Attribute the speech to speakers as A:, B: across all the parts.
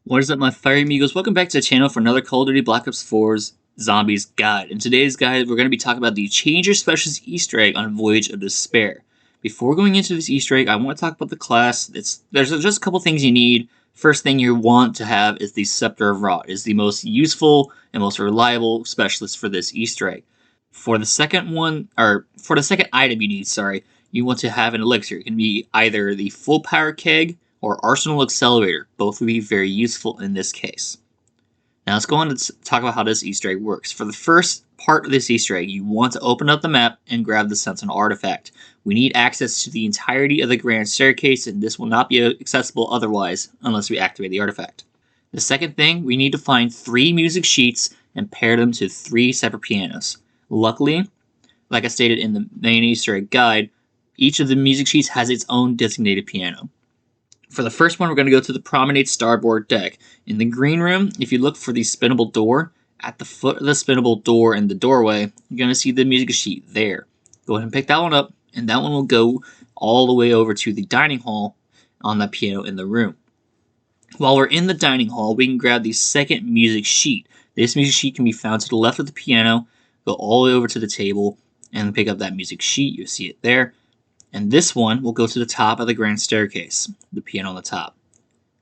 A: What is up, my fire amigos? Welcome back to the channel for another Call of Duty Black Ops 4's Zombies guide. In today's guide, we're going to be talking about the Change Your Specialist Easter egg on Voyage of Despair. Before going into this Easter egg, I want to talk about the class. There's just a couple things you need. First thing you want to have is the Scepter of Rot. It's the most useful and most reliable specialist for this Easter egg. For the second item you need, you want to have an elixir. It can be either the full power keg or Arsenal Accelerator. Both will be very useful in this case. Now let's go on to talk about how this Easter egg works. For the first part of this Easter egg, you want to open up the map and grab the Sentinel artifact. We need access to the entirety of the Grand Staircase, and this will not be accessible otherwise unless we activate the artifact. The second thing, we need to find 3 music sheets and pair them to 3 separate pianos. Luckily, like I stated in the main Easter egg guide, each of the music sheets has its own designated piano. For the first one, we're going to go to the Promenade Starboard deck. In the green room, if you look for the spinnable door, at the foot of the spinnable door in the doorway, you're going to see the music sheet there. Go ahead and pick that one up, and that one will go all the way over to the dining hall on that piano in the room. While we're in the dining hall, we can grab the second music sheet. This music sheet can be found to the left of the piano, go all the way over to the table, and pick up that music sheet. You'll see it there. And this one will go to the top of the Grand Staircase, the piano on the top.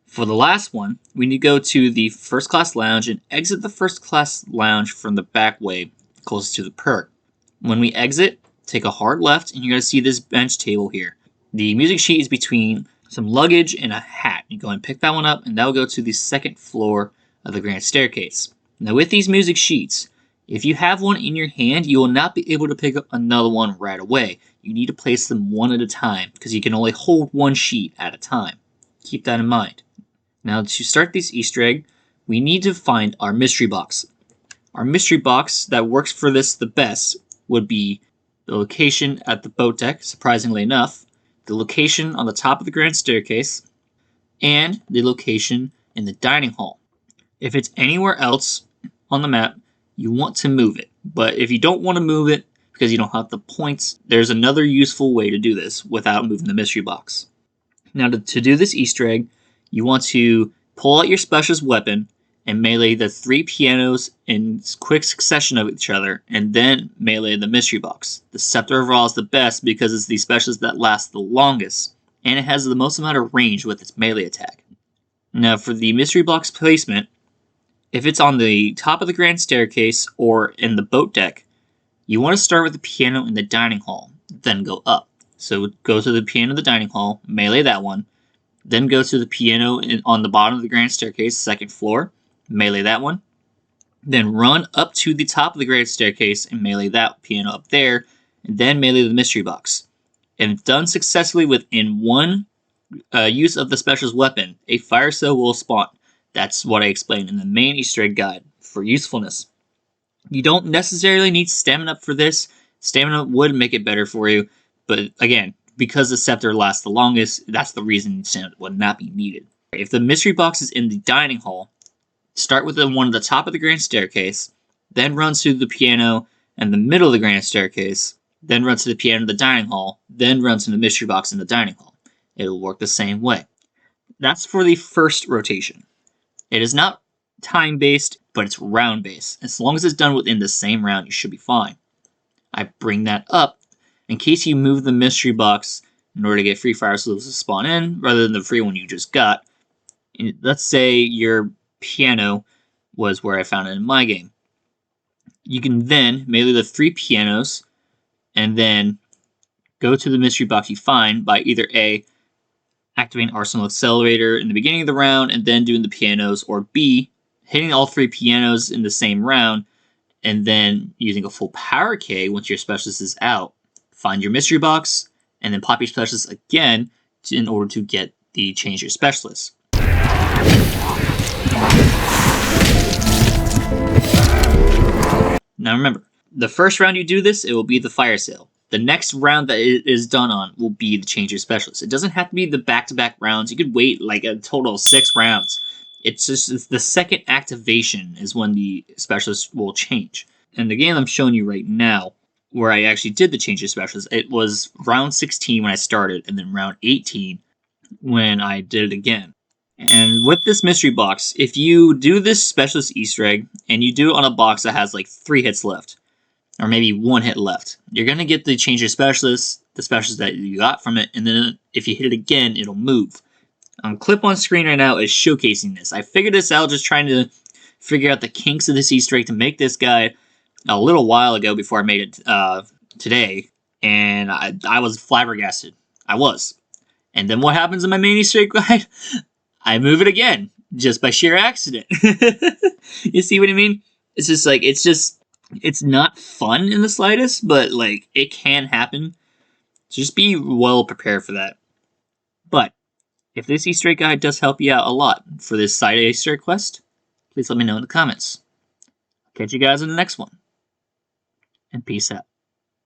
A: For the last one, we need to go to the First Class Lounge and exit the First Class Lounge from the back way closest to the perk. When we exit, take a hard left and you're going to see this bench table here. The music sheet is between some luggage and a hat. You go and pick that one up and that will go to the second floor of the Grand Staircase. Now with these music sheets, if you have one in your hand, you will not be able to pick up another one right away. You need to place them one at a time because you can only hold one sheet at a time. Keep that in mind. Now to start this Easter egg, we need to find our mystery box. Our mystery box that works for this the best would be the location at the boat deck, surprisingly enough, the location on the top of the Grand Staircase, and the location in the dining hall. If it's anywhere else on the map, you want to move it. But if you don't want to move it because you don't have the points, there's another useful way to do this without moving the mystery box. Now to do this Easter egg, you want to pull out your specialist weapon and melee the 3 pianos in quick succession of each other, and then melee the mystery box. The Scepter of Raw is the best because it's the specialist that lasts the longest, and it has the most amount of range with its melee attack. Now for the mystery box placement, if it's on the top of the Grand Staircase or in the boat deck, you want to start with the piano in the dining hall, then go up. So go to the piano in the dining hall, melee that one, then go to the piano on the bottom of the Grand Staircase, second floor, melee that one, then run up to the top of the Grand Staircase and melee that piano up there, and then melee the mystery box. And if done successfully within one use of the specialist weapon, a fire cell will spawn. That's what I explained in the main Easter egg guide for usefulness. You don't necessarily need stamina for this. Stamina would make it better for you, but again, because the Scepter lasts the longest, that's the reason stamina would not be needed. If the mystery box is in the dining hall, start with the one at the top of the Grand Staircase, then run to the piano in the middle of the Grand Staircase, then run to the piano in the dining hall, then run to the mystery box in the dining hall. It'll work the same way. That's for the first rotation. It is not time-based, but it's round-based. As long as it's done within the same round, you should be fine. I bring that up in case you move the mystery box in order to get free fire souls to spawn in, rather than the free one you just got. Let's say your piano was where I found it in my game. You can then melee the 3 pianos, and then go to the mystery box you find by either A, activating Arsenal Accelerator in the beginning of the round and then doing the pianos, or B, hitting all 3 pianos in the same round and then using a full power K once your specialist is out. Find your mystery box and then pop your specialist again in order to get the change your specialist. Now remember, the first round you do this, it will be the fire sale. The next round that it is done on will be the change your specialist. It doesn't have to be the back-to-back rounds. You could wait like a total of 6 rounds. It's the second activation is when the specialist will change. And the game I'm showing you right now, where I actually did the change your specialist, it was round 16 when I started, and then round 18 when I did it again. And with this mystery box, if you do this specialist Easter egg, and you do it on a box that has like 3 hits left, or maybe 1 hit left, you're going to get the change your specialist, the specialist that you got from it, and then if you hit it again, it'll move. Clip on screen right now is showcasing this. I figured this out just trying to figure out the kinks of this Easter egg to make this guy a little while ago before I made it today, and I was flabbergasted. I was. And then what happens in my main Easter egg guide? I move it again, just by sheer accident. You see what I mean? It's just like, it's not fun in the slightest, but like, it can happen. So just be well prepared for that. But if this Easter egg guide does help you out a lot for this side Easter egg quest, please let me know in the comments. Catch you guys in the next one, and peace out.